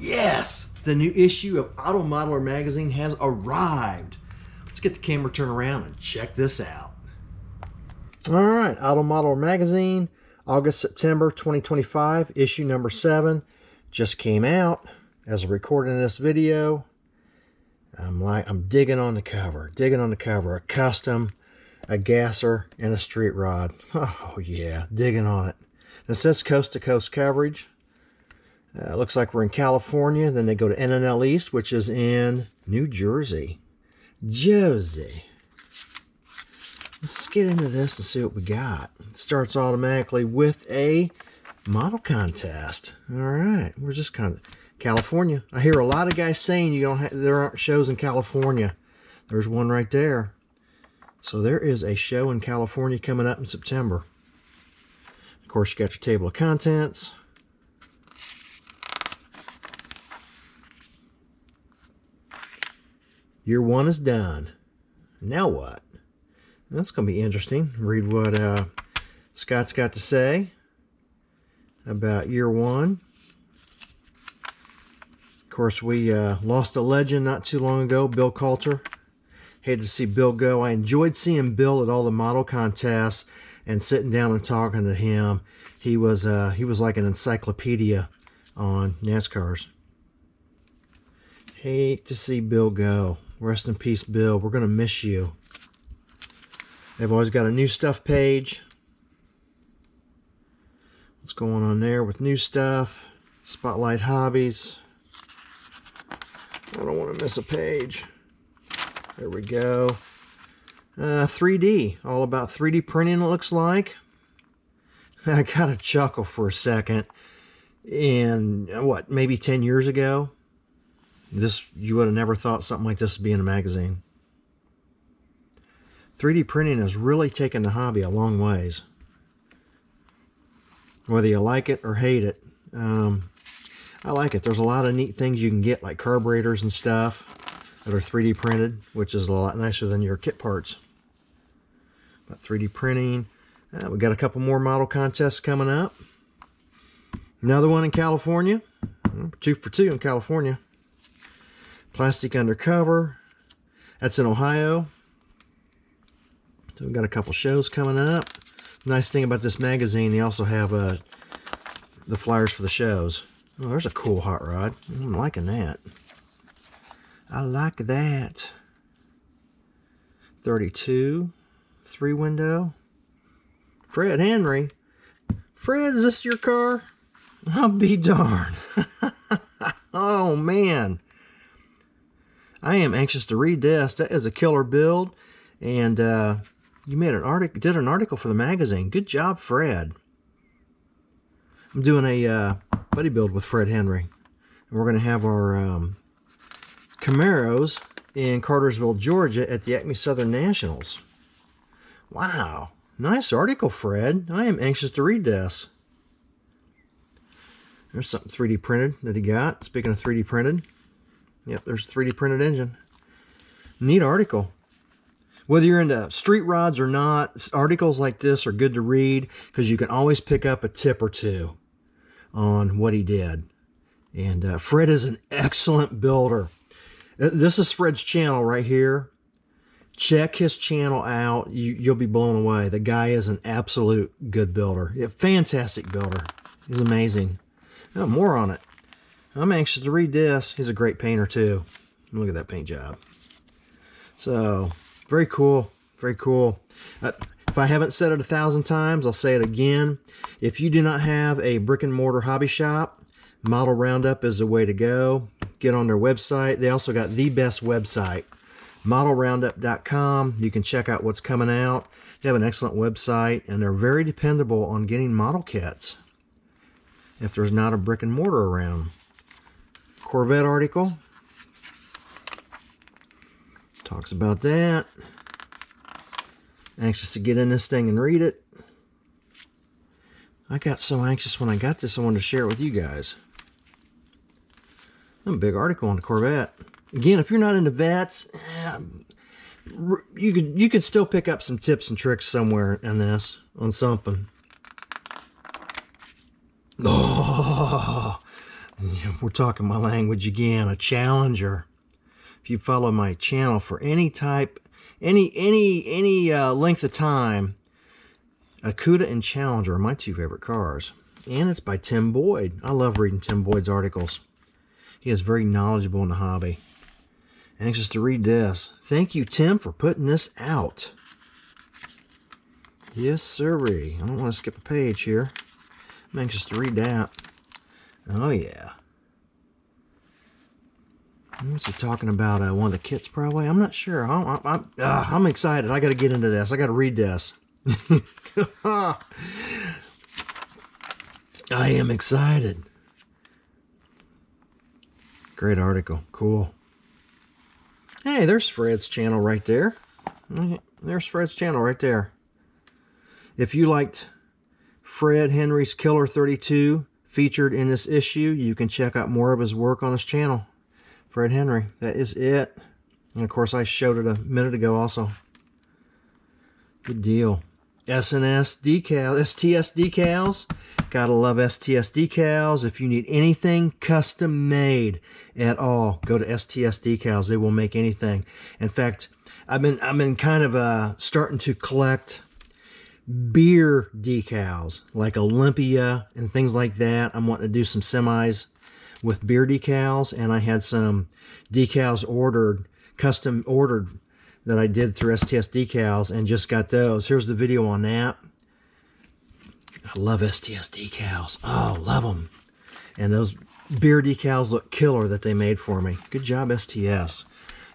Yes! The new issue of Auto Modeler magazine has arrived. Let's get the camera turned around and check this out. All right, Auto Modeler magazine, August, September 2025, issue number 7, just came out. As I'm recording this video, I'm digging on the cover, a custom, a gasser, and a street rod. Oh yeah, digging on it. It says coast to coast coverage. Looks like we're in California. Then they go to NNL East, which is in New Jersey. Let's get into this and see what we got. It starts automatically with a model contest. All right, we're just kind of California. I hear a lot of guys saying there aren't shows in California. There's one right there. So there is a show in California coming up in September. Of course, you got your table of contents. Year 1 is done. Now what? That's going to be interesting. Read what Scott's got to say about year 1. Of course, we lost a legend not too long ago, Bill Coulter. Hated to see Bill go. I enjoyed seeing Bill at all the model contests and sitting down and talking to him. He was like an encyclopedia on NASCARs. Hate to see Bill go. Rest in peace, Bill. We're going to miss you. They've always got a new stuff page. What's going on there with new stuff? Spotlight hobbies. I don't want to miss a page. There we go. 3D. All about 3D printing, it looks like. I got a chuckle for a second. And what, maybe 10 years ago? You would have never thought something like this would be in a magazine. 3D printing has really taken the hobby a long ways. Whether you like it or hate it. I like it. There's a lot of neat things you can get, like carburetors and stuff that are 3D printed, which is a lot nicer than your kit parts. But 3D printing. We got a couple more model contests coming up. Another one in California. 2 for 2 in California. Plastic undercover. That's in Ohio. So we've got a couple shows coming up. Nice thing about this magazine, they also have the flyers for the shows. Oh, there's a cool hot rod. I'm liking that. I like that. 32, 3-window. Fred Henry. Fred, is this your car? I'll be darned. Oh man. I am anxious to read this. That is a killer build, and you did an article for the magazine. Good job, Fred. I'm doing a buddy build with Fred Henry, and we're going to have our Camaros in Cartersville, Georgia, at the Acme Southern Nationals. Wow, nice article, Fred. I am anxious to read this. There's something 3D printed that he got. Speaking of 3D printed. Yep, there's a 3D printed engine. Neat article. Whether you're into street rods or not, articles like this are good to read because you can always pick up a tip or two on what he did. And Fred is an excellent builder. This is Fred's channel right here. Check his channel out. You'll be blown away. The guy is an absolute good builder. A fantastic builder. He's amazing. Oh, more on it. I'm anxious to read this. He's a great painter too. Look at that paint job. So, very cool. Very cool. If I haven't said it 1,000 times, I'll say it again. If you do not have a brick and mortar hobby shop, Model Roundup is the way to go. Get on their website. They also got the best website, modelroundup.com. You can check out what's coming out. They have an excellent website, and they're very dependable on getting model kits if there's not a brick and mortar around. Corvette article talks about that. Anxious to get in this thing and read it. I got so anxious when I got this, I wanted to share it with you guys. A big article on the Corvette. Again, if you're not into vets, you could still pick up some tips and tricks somewhere in this, on something. Oh, We're talking my language again, a Challenger. If you follow my channel for any type, any length of time, a Cuda and Challenger are my two favorite cars. And it's by Tim Boyd. I love reading Tim Boyd's articles. He is very knowledgeable in the hobby. Anxious to read this. Thank you, Tim, for putting this out. Yes, sirree. I don't want to skip a page here. I'm anxious to read that. Oh, yeah. What's he talking about? One of the kits, probably? I'm not sure. I'm excited. I got to get into this. I got to read this. I am excited. Great article. Cool. Hey, there's Fred's channel right there. There's Fred's channel right there. If you liked Fred Henry's Killer 32 featured in this issue, you can check out more of his work on his channel. Fred Henry, that is it. And of course, I showed it a minute ago also. Good deal. S&S decals, STS decals. Gotta love STS decals. If you need anything custom made at all, go to STS decals. They will make anything. In fact, I've been kind of starting to collect beer decals like Olympia and things like that. I'm wanting to do some semis with beer decals, and I had some decals ordered, custom ordered, that I did through STS decals, and just got those. Here's the video on that. I love STS decals. Oh, love them. And those beer decals look killer that they made for me. Good job, STS.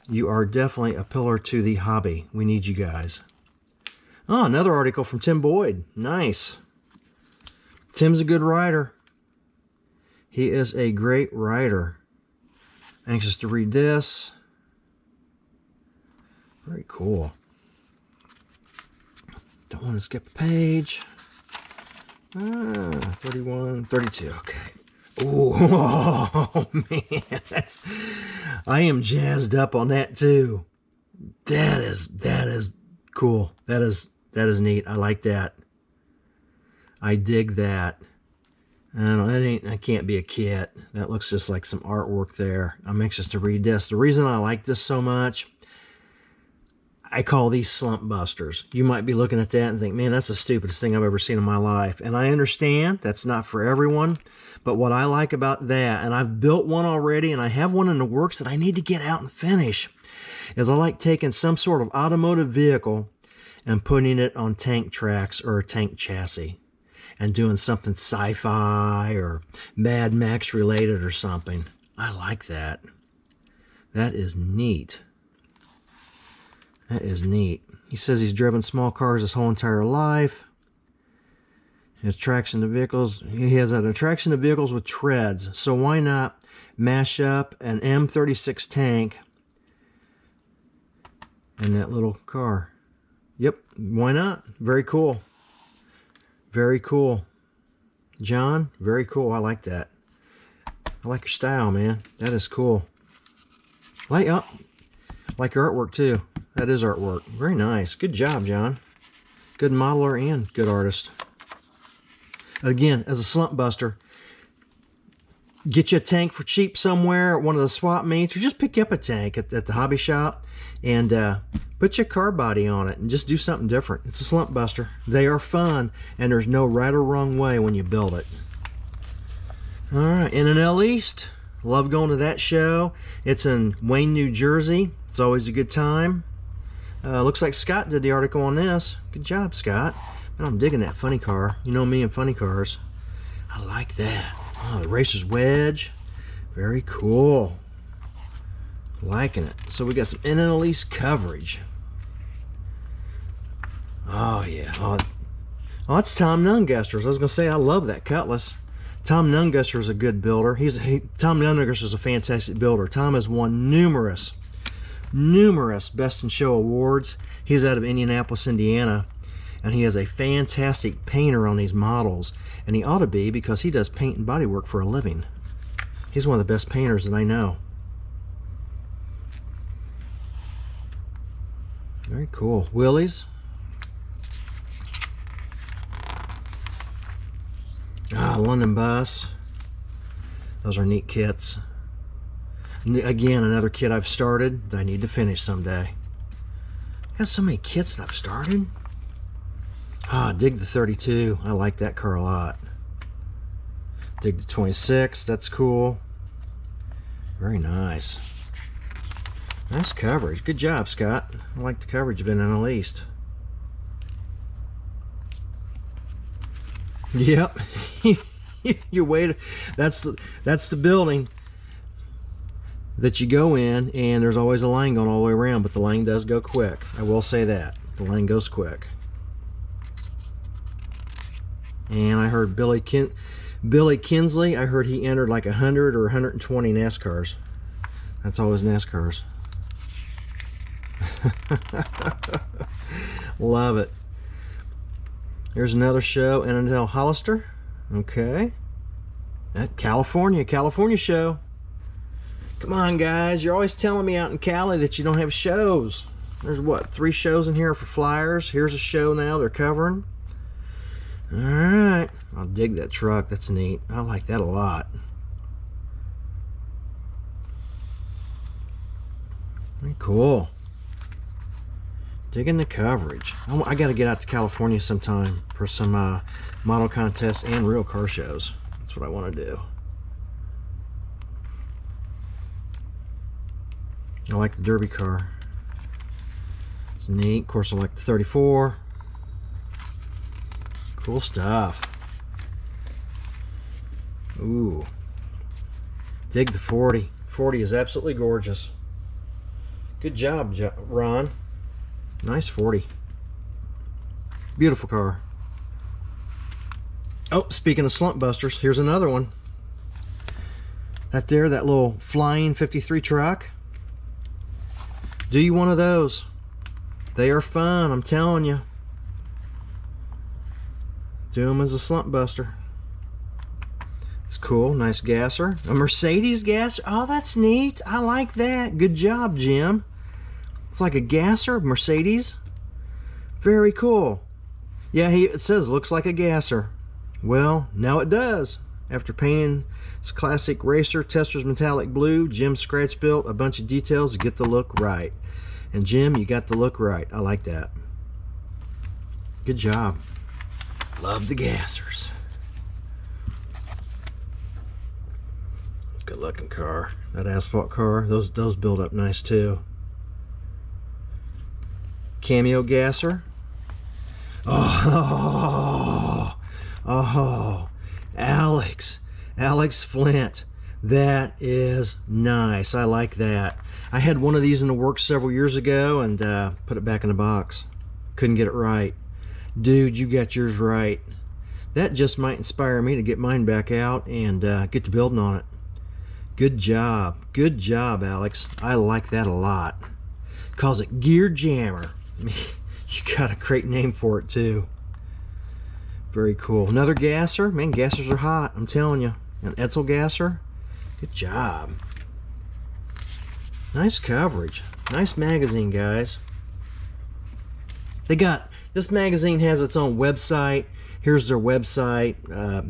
You are definitely a pillar to the hobby. We need you guys. Oh, another article from Tim Boyd. Nice. Tim's a good writer. He is a great writer. Anxious to read this. Very cool. Don't want to skip a page. 31, 32. Okay. Ooh, oh, man. I am jazzed up on that too. That is cool. That is neat. I like that. I dig that. I can't be a kit. That looks just like some artwork there. I'm anxious to read this. The reason I like this so much, I call these slump busters. You might be looking at that and think, man, that's the stupidest thing I've ever seen in my life. And I understand that's not for everyone. But what I like about that, and I've built one already, and I have one in the works that I need to get out and finish, is I like taking some sort of automotive vehicle and putting it on tank tracks or a tank chassis and doing something sci-fi or Mad Max related or something. I like that. That is neat. That is neat. He says he's driven small cars his whole entire life. He has traction to vehicles. He has an attraction to vehicles with treads. So why not mash up an M36 tank in that little car? Yep, why not? Very cool. Very cool. John, very cool. I like that. I like your style, man. That is cool. Like your artwork too. That is artwork. Very nice. Good job, John. Good modeler and good artist. Again, as a slump buster, get you a tank for cheap somewhere at one of the swap meets, or just pick up a tank at the hobby shop and put your car body on it and just do something different. It's a slump buster. They are fun, and there's no right or wrong way when you build it. All right, NNL East. Love going to that show. It's in Wayne, New Jersey. It's always a good time. Looks like Scott did the article on this. Good job, Scott. Man, I'm digging that funny car. You know me and funny cars. I like that. Oh, the Racer's Wedge. Very cool. Liking it. So we got some NNL East coverage. Oh, yeah. Oh, it's Tom Nunguster's. I was going to say, I love that Cutlass. Tom Nunguster is a good builder. Tom Nunguster is a fantastic builder. Tom has won numerous Best in Show awards. He's out of Indianapolis, Indiana, and he is a fantastic painter on these models, and he ought to be, because he does paint and body work for a living. He's one of the best painters that I know. Very cool. Willys. London Bus. Those are neat kits. Again, another kit I've started that I need to finish someday. Got so many kits that I've started. Ah, dig the 32. I like that car a lot. Dig the 26. That's cool. Very nice. Nice coverage. Good job, Scott. I like the coverage of NNL East. Yep. You wait. That's the building that you go in, and there's always a line going all the way around, but the line does go quick. I will say that. The line goes quick. And I heard Billy Kinsley, I heard he entered like 100 or 120 NASCARs. That's always NASCARs. Love it. Here's another show, NNL Hollister. Okay. That California show. Come on, guys. You're always telling me out in Cali that you don't have shows. There's what, 3 shows in here for flyers. Here's a show now they're covering. Alright. I'll dig that truck. That's neat. I like that a lot. Very cool. Digging the coverage. I got to get out to California sometime for some model contests and real car shows. That's what I want to do. I like the Derby car. It's neat. Of course, I like the 34. Cool stuff. Ooh. Dig the 40. 40 is absolutely gorgeous. Good job, Ron. Nice 40. Beautiful car. Oh, speaking of slump busters, here's another one. That little flying 53 truck. Do you one of those? They are fun, I'm telling you. Do them as a slump buster. It's cool, nice gasser. A Mercedes gasser. Oh, that's neat. I like that. Good job, Jim. It's like a gasser, Mercedes. Very cool. Yeah, it says looks like a gasser. Well, now it does. After painting its classic racer Tester's metallic blue, Jim scratch built a bunch of details to get the look right. And Jim, you got the look right. I like that. Good job. Love the gassers. Good looking car. That asphalt car, those build up nice too. Cameo gasser. Oh, Alex Flint. That is nice. I like that. I had one of these in the works several years ago and put it back in the box. Couldn't get it right. Dude, you got yours right. That just might inspire me to get mine back out and get to building on it. Good job. Good job, Alex. I like that a lot. Calls it Gear Jammer. You got a great name for it too. Very cool. Another gasser. Man, gassers are hot, I'm telling you. An Edsel gasser. Good job. Nice coverage. Nice magazine, guys. This magazine has its own website. Here's their website.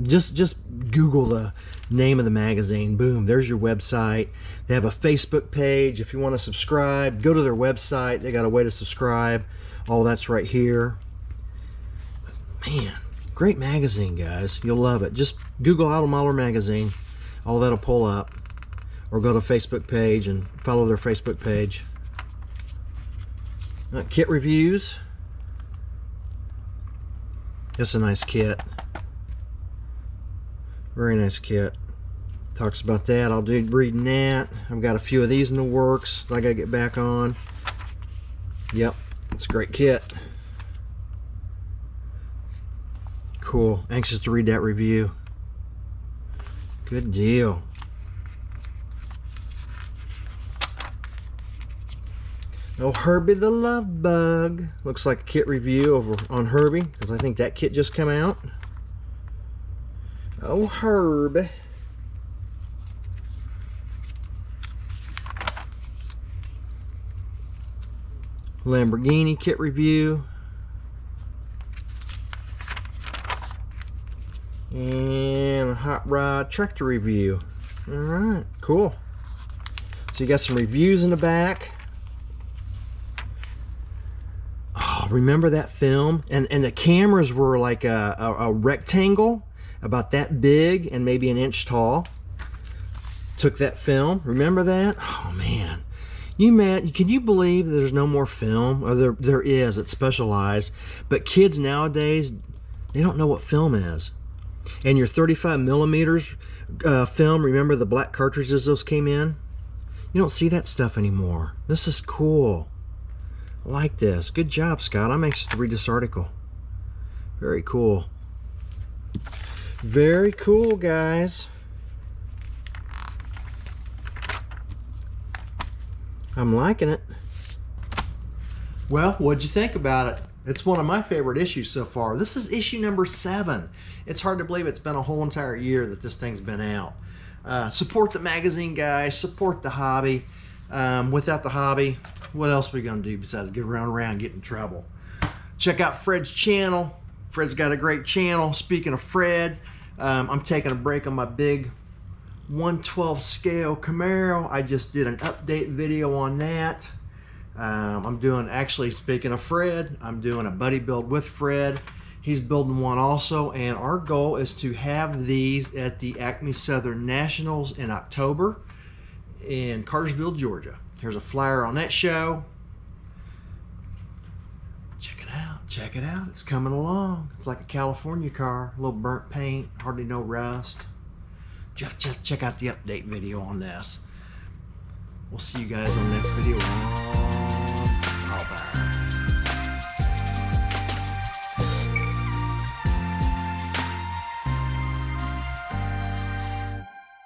Just Google the name of the magazine. Boom, there's your website. They have a Facebook page. If you want to subscribe, go to their website. They got a way to subscribe. All that's right here. Man, great magazine, guys. You'll love it. Just Google Automoller magazine. All that'll pull up. Or go to Facebook page and follow their Facebook page. Kit reviews. It's a nice kit. Very nice kit. Talks about that. I'll do reading that. I've got a few of these in the works I gotta get back on. Yep, it's a great kit. Cool. Anxious to read that review. Good deal. Oh, Herbie the Love Bug. Looks like a kit review over on Herbie, because I think that kit just came out. Oh, Herb. Lamborghini kit review. And a Hot Rod tractor review. All right, cool. So you got some reviews in the back. Oh, remember that film? And the cameras were like a rectangle about that big and maybe an inch tall. Took that film. Remember that? Oh man. Can you believe there's no more film? Or there is, it's specialized. But kids nowadays, they don't know what film is. And your 35 millimeters film, remember the black cartridges those came in? You don't see that stuff anymore. This is cool. I like this. Good job, Scott. I'm anxious to read this article. Very cool. Very cool, guys. I'm liking it. Well, what'd you think about it? It's one of my favorite issues so far. This is issue number 7. It's hard to believe it's been a whole entire year that this thing's been out. Support the magazine, guys. Support the hobby. Without the hobby, what else are we gonna do besides get around and get in trouble? Check out Fred's channel. Fred's got a great channel. Speaking of Fred, I'm taking a break on my big 1/12 scale Camaro. I just did an update video on that. I'm doing, actually speaking of Fred, I'm doing a buddy build with Fred. He's building one also, and our goal is to have these at the Acme Southern Nationals in October in Cartersville, Georgia. Here's a flyer on that show. Check it out, check it out. It's coming along. It's like a California car, a little burnt paint, hardly no rust. Check out the update video on this. We'll see you guys on the next video.